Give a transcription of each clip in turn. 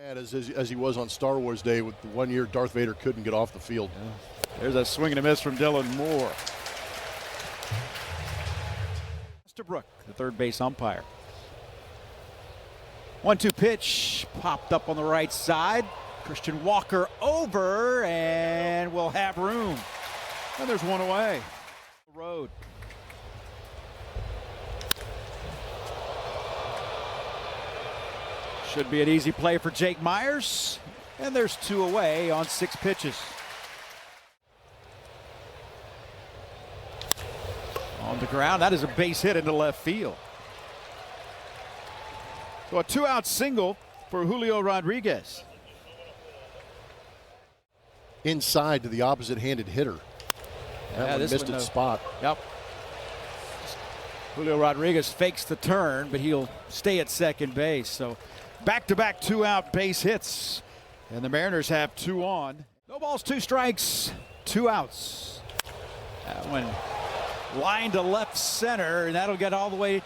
As he was on Star Wars Day with the 1 year Darth Vader couldn't get off the field. Yeah. There's a swing and a miss from Dylan Moore. Estabrook, the third base umpire. 1-2 pitch, popped up on the right side. Christian Walker over, and we'll have room. And there's one away. Road. Should be an easy play for Jake Myers. And there's two away on 6 pitches. On the ground, that is a base hit into left field. So a 2-out single for Julio Rodriguez. Inside to the opposite-handed hitter. That one missed its spot. Yep. Julio Rodriguez fakes the turn, but he'll stay at second base. So back-to-back 2-out base hits. And the Mariners have 2 on. No balls, 2 strikes, 2 outs. That one line to left center, and that'll get all the way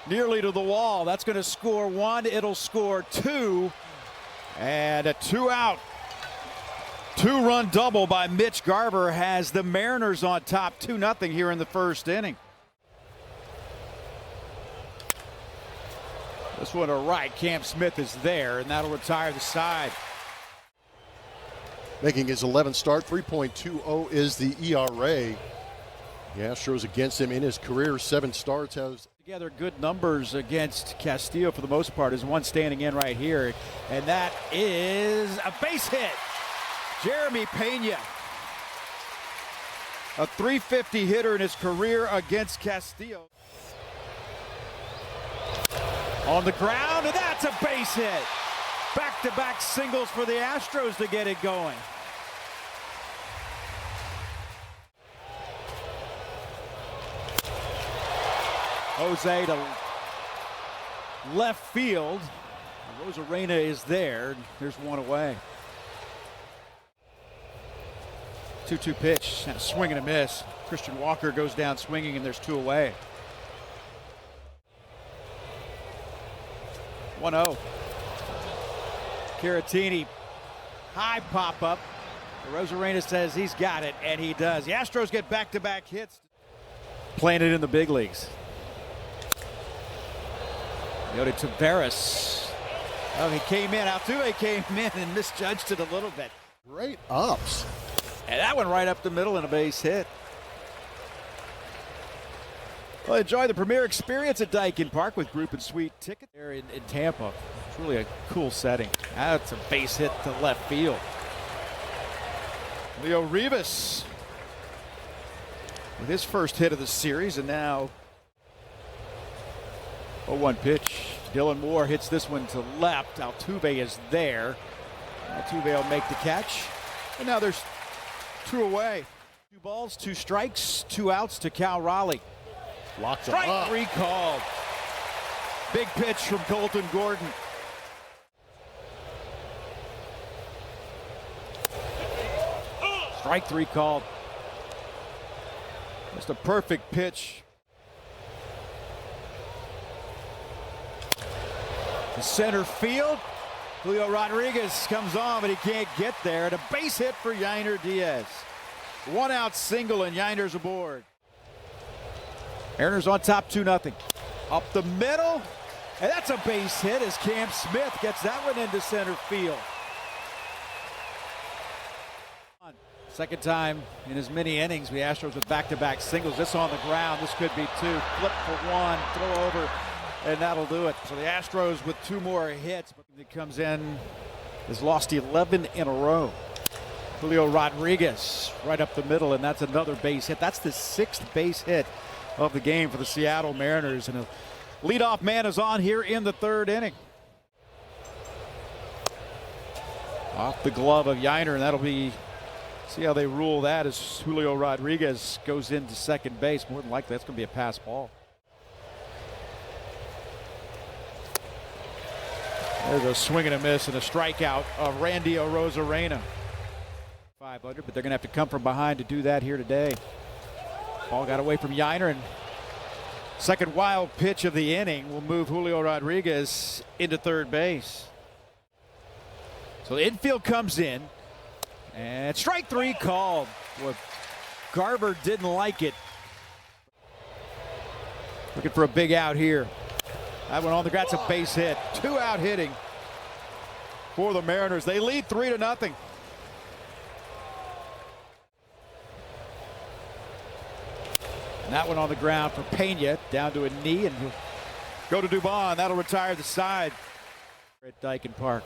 nearly to the wall. That's going to score 1. It'll score 2. And a 2-out, 2-run double by Mitch Garver has the Mariners on top 2-0 here in the first inning. This one to right. Cam Smith is there, and that'll retire the side. Making his 11th start, 3.20 is the ERA. The Astros against him in his career, 7 starts. Has together good numbers against Castillo for the most part. Is one standing in right here, and that is a base hit. Jeremy Pena, a .350 hitter in his career against Castillo. On the ground, and that's a base hit. Back-to-back singles for the Astros to get it going. Jose to left field. Rosarena is there. There's one away. 2-2 pitch, and a swing and a miss. Christian Walker goes down swinging, and there's 2 away. 1-0. Caratini, high pop-up. Rosarena says he's got it, and he does. The Astros get back-to-back hits. Playing it in the big leagues. Yodi Taveras. Oh, he came in. Altuve came in and misjudged it a little bit. great ups. And that one right up the middle and a base hit. Well, enjoy the premier experience at Daikin Park with group and suite ticket there in Tampa. It's really a cool setting. That's a base hit to left field. Leo Rivas with his first hit of the series, and now 0-1 pitch. Dylan Moore hits this one to left. Altuve is there. Altuve will make the catch. And now there's 2 away. 2 balls, 2 strikes, 2 outs to Cal Raleigh. Locked Strike up. 3 called. Big pitch from Colton Gordon. Strike 3 called. Just a perfect pitch. To center field. Julio Rodriguez comes on, but he can't get there. And a base hit for Yainer Diaz. 1 out single, and Yainer's aboard. Mariners on top 2-0. Up the middle, and that's a base hit as Cam Smith gets that one into center field. Second time in as many innings, the Astros with back-to-back singles. This on the ground, this could be 2. Flip for 1, throw over, and that'll do it. So the Astros with 2 more hits, but it comes in, has lost 11 in a row. Julio Rodriguez right up the middle, and that's another base hit. That's the 6th base hit of the game for the Seattle Mariners, and a leadoff man is on here in the 3rd inning. Off the glove of Yainer, and that'll be, see how they rule that as Julio Rodriguez goes into second base. More than likely that's going to be a pass ball. There's a swing and a miss and a strikeout of Randy Arozarena. 500, but they're going to have to come from behind to do that here today. Ball got away from Yainer, and second wild pitch of the inning will move Julio Rodriguez into third base. So the infield comes in, and strike three called. Well, Garber didn't like it. Looking for a big out here. That one on the ground. That's a base hit. 2-out hitting for the Mariners. They lead 3-0. And that one on the ground for Pena, down to a knee, and he'll go to Dubon. That'll retire the side at Dyken Park.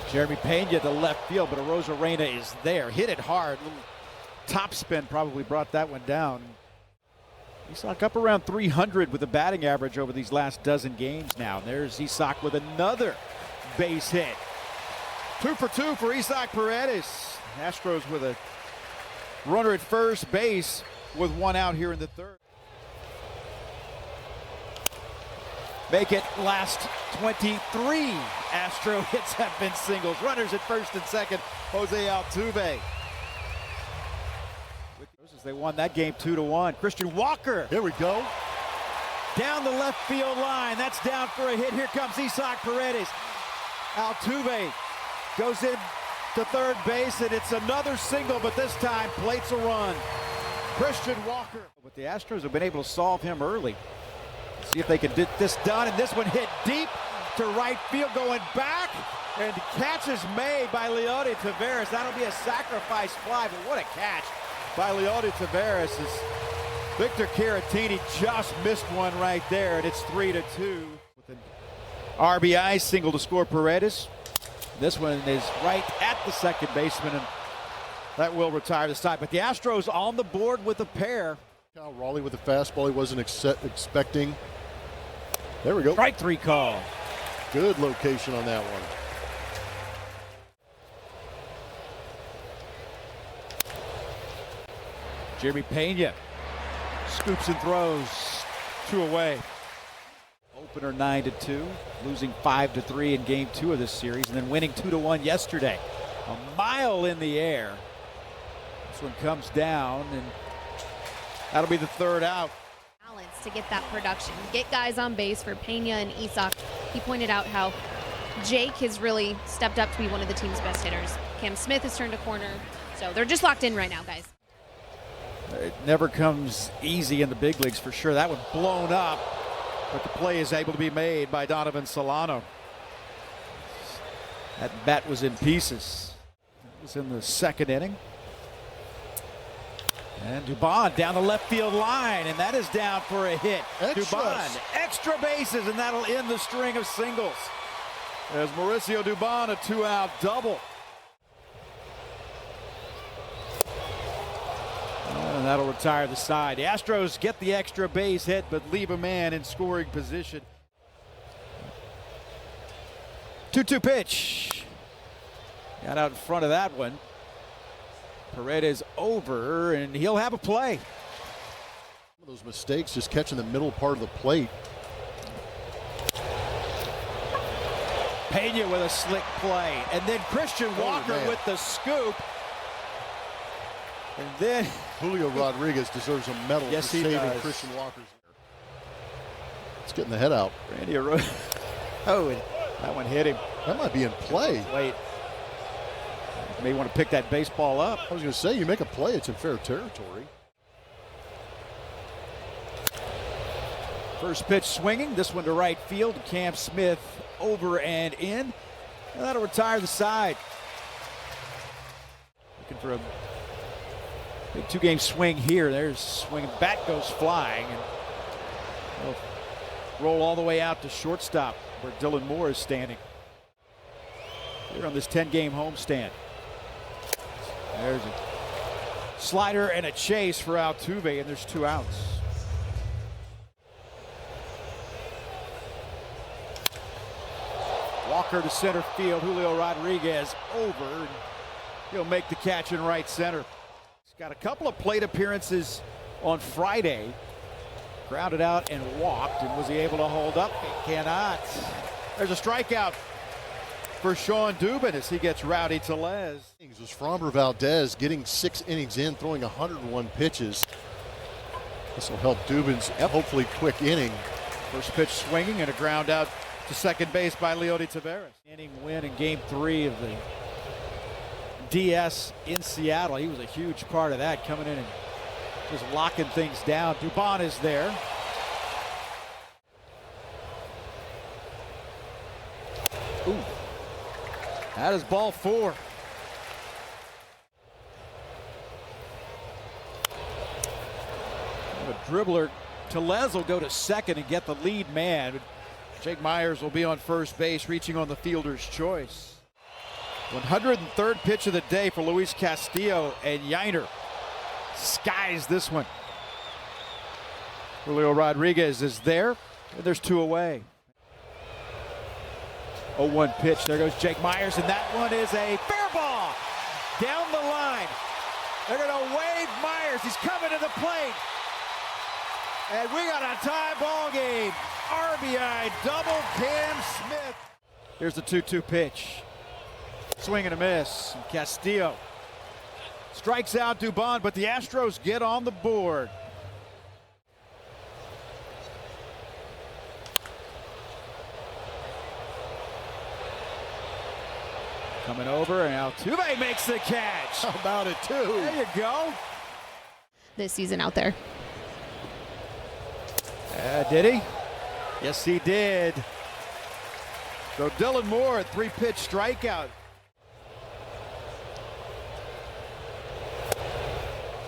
Jeremy Pena to left field, but Arozarena is there. Hit it hard. Little top spin probably brought that one down. Isak up around 300 with a batting average over these last dozen games now. And there's Isak with another base hit. 2 for 2 for Isak Paredes. Astros with a runner at first base with 1 out here in the third. Make it last 23 Astro hits have been singles. Runners at first and second, Jose Altuve. They won that game 2-1. Christian Walker. Here we go. Down the left field line. That's down for a hit. Here comes Isak Paredes. Altuve goes in to third base, and it's another single, but this time plates a run. Christian Walker. But the Astros have been able to solve him early. See if they can get this done, and this one hit deep to right field, going back, and the catch is made by Leody Taveras. That'll be a sacrifice fly, but what a catch by Leody Taveras. As Victor Caratini just missed one right there, and it's 3-2. With an RBI single to score Paredes. This one is right at the second baseman, and that will retire the side. But the Astros on the board with a pair. Kyle Raleigh with a fastball he wasn't expecting. There we go. Strike three call. Good location on that one. Jeremy Pena scoops and throws 2 away. Opener 9-2, losing 5-3 in game 2 of this series, and then winning 2-1 yesterday. A mile in the air. This one comes down, and that'll be the 3rd out. Balance to get that production, get guys on base for Pena and Isak. He pointed out how Jake has really stepped up to be one of the team's best hitters. Cam Smith has turned a corner, so they're just locked in right now, guys. It never comes easy in the big leagues for sure. That one blown up, but the play is able to be made by Donovan Solano. That bat was in pieces. It was in the 2nd inning. And Dubon down the left field line, and that is down for a hit. Dubon, extra bases, and that'll end the string of singles. As Mauricio Dubon, a 2-out double. And that'll retire the side. The Astros get the extra base hit, but leave a man in scoring position. 2-2 pitch. Got out in front of that one. Paredes over, and he'll have a play. Some of those mistakes just catching the middle part of the plate. Pena with a slick play, and then Christian Walker with the scoop. And then Julio Rodriguez deserves a medal for saving Christian Walker's. It's getting the head out. Randy Arroyo. Oh, and that one hit him. That might be in play. Wait. You may want to pick that baseball up. I was going to say, you make a play, it's in fair territory. First pitch swinging. This one to right field. Cam Smith over and in. And that'll retire the side. Looking for a big 2-game swing here. There's swinging. Bat goes flying. And they'll roll all the way out to shortstop where Dylan Moore is standing. Here on this 10-game homestand. There's a slider and a chase for Altuve, and there's 2 outs. Walker to center field. Julio Rodriguez over, and he'll make the catch in right center. He's got a couple of plate appearances on Friday. Grounded out and walked, and was he able to hold up? He cannot. There's a strikeout for Sean Dubin as he gets Rowdy Tellez. It was Framber Valdez getting 6 innings in, throwing 101 pitches. This will help Dubin's hopefully quick inning. First pitch swinging and a ground out to second base by Leody Taveras. Inning win in Game 3 of the DS in Seattle. He was a huge part of that, coming in and just locking things down. Dubon is there. Ooh. That is ball 4. A dribbler. Tellez will go to second and get the lead man. Jake Myers will be on first base, reaching on the fielder's choice. 103rd pitch of the day for Luis Castillo, and Yainer skies this one. Julio Rodriguez is there, and there's 2 away. 0-1 pitch. There goes Jake Myers, and that one is a fair ball down the line. They're going to wave Myers. He's coming to the plate. And we got a tie ball game. RBI double Cam Smith. Here's the 2-2 pitch. Swing and a miss. And Castillo strikes out Dubon, but the Astros get on the board. Coming over, and Altuve makes the catch. How about it, too? There you go. This season out there. Did he? Yes, he did. So Dylan Moore, 3-pitch strikeout.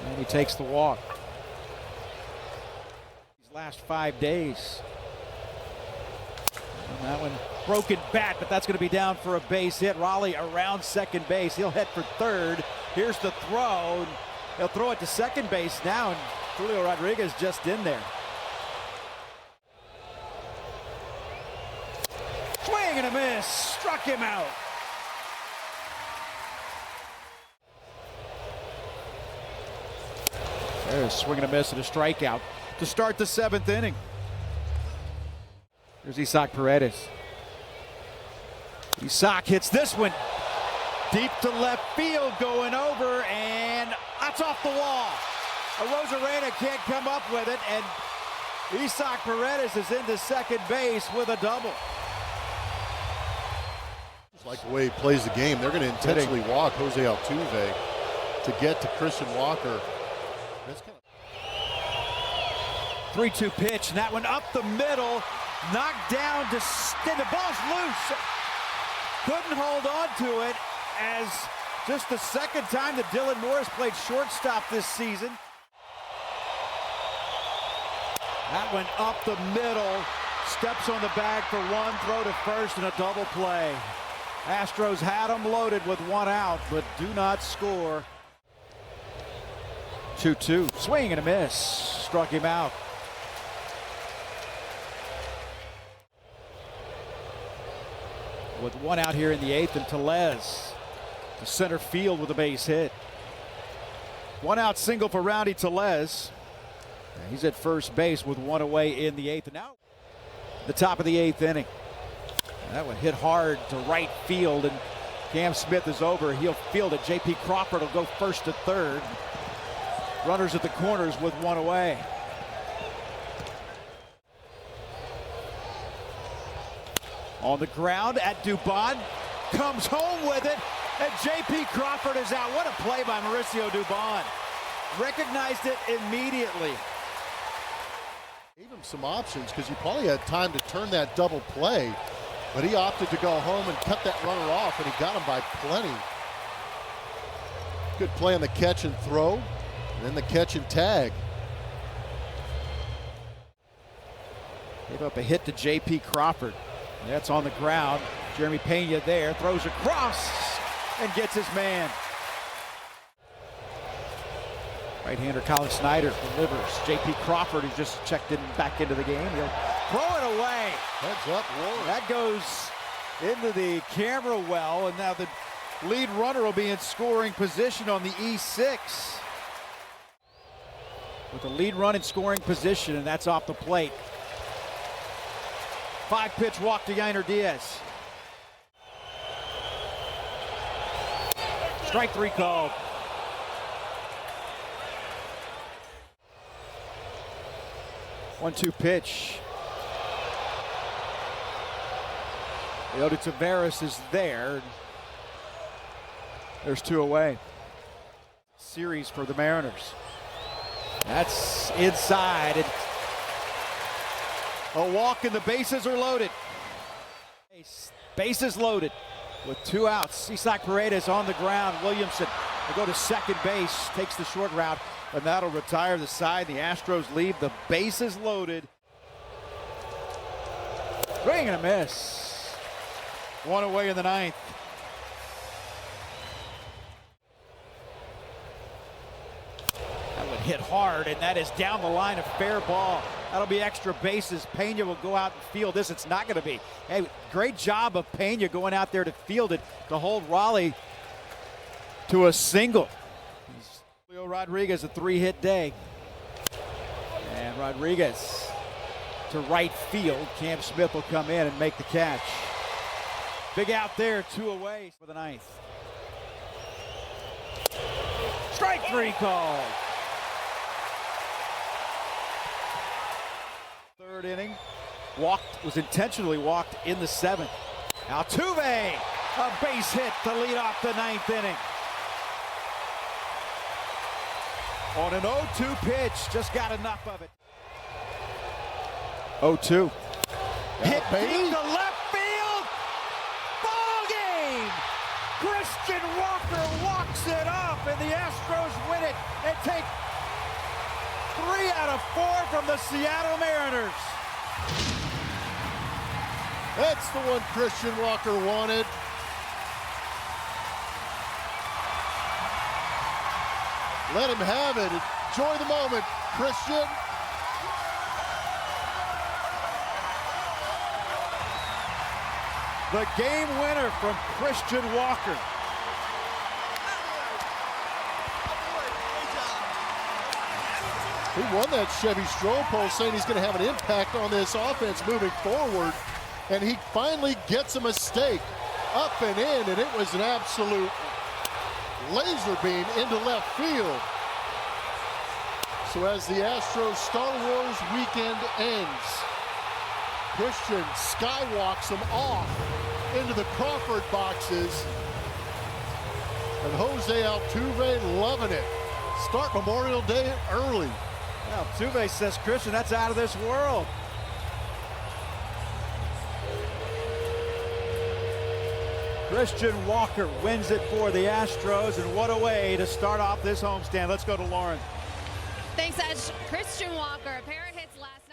And he takes the walk. These last 5 days. And that one, broken bat, but that's going to be down for a base hit. Raleigh around second base. He'll head for third. Here's the throw. He'll throw it to second base now, and Julio Rodriguez just in there. Swing and a miss. Struck him out. There's a swing and a miss and a strikeout to start the 7th inning. There's Isaac Paredes. Isaac hits this one deep to left field, going over, and that's off the wall. Rosarena can't come up with it, and Isaac Paredes is into second base with a double. Just like the way he plays the game, they're going to intentionally walk Jose Altuve to get to Christian Walker. That's kind of 3-2 pitch, and that one up the middle, knocked down to the ball's loose. Couldn't hold on to it, as just the second time that Dylan Moore has played shortstop this season. That one up the middle, steps on the bag for one, throw to first, and a double play. Astros had them loaded with 1 out, but do not score. 2-2, swing and a miss, struck him out. With 1 out here in the 8th, and Tellez to center field with a base hit. 1 out single for Rowdy Tellez. He's at first base with 1 away in the 8th. And now the top of the 8th inning. That one hit hard to right field, and Cam Smith is over. He'll field it. J.P. Crawford will go first to third. Runners at the corners with 1 away. On the ground at Dubon, comes home with it, and J.P. Crawford is out. What a play by Mauricio Dubon. Recognized it immediately. gave him some options because he probably had time to turn that double play, but he opted to go home and cut that runner off, and he got him by plenty. Good play on the catch and throw, and then the catch and tag. Gave up a hit to J.P. Crawford. That's on the ground. Jeremy Pena there, throws across and gets his man. Right-hander Colin Snyder delivers. J.P. Crawford, who just checked in back into the game. He'll throw it away. Heads up, Warren. That goes into the camera well, and now the lead runner will be in scoring position on the E6. With the lead run in scoring position, and that's off the plate. 5-pitch walk to Yainer Diaz. Strike 3 called. One-two pitch. Leody Taveras is there. There's 2 away. Series for the Mariners. That's inside. And a walk and the bases are loaded. Bases loaded with 2 outs. Isaac Paredes on the ground. Williamson will go to second base, takes the short route, and that'll retire the side. The Astros leave the bases loaded. Swing and a miss. 1 away in the 9th. That would hit hard, and that is down the line, a fair ball. That'll be extra bases. Pena will go out and field this. It's not going to be. Hey, great job of Pena going out there to field it, to hold Raleigh to a single. Julio Rodriguez, a 3-hit day. And Rodriguez to right field. Cam Smith will come in and make the catch. Big out there, 2 away for the 9th. Strike 3 called. 3rd inning. Was intentionally walked in the 7th. Altuve, a base hit to lead off the 9th inning. On an 0-2 pitch, just got enough of it. 0-2. Hit deep to left field. Ball game. Christian Walker walks it off, and the Astros win it and take 3 out of 4 from the Seattle Mariners. That's the one Christian Walker wanted. Let him have it. Enjoy the moment, Christian. The game winner from Christian Walker. He won that Chevy Stroll poll, saying he's going to have an impact on this offense moving forward. And he finally gets a mistake up and in, and it was an absolute laser beam into left field. So as the Astros Star Wars weekend ends, Christian skywalks them off into the Crawford boxes. And Jose Altuve loving it. Start Memorial Day early. Altuve says, Christian, that's out of this world. Christian Walker wins it for the Astros, and what a way to start off this homestand. Let's go to Lauren. Thanks, Edge. Christian Walker, a pair of hits last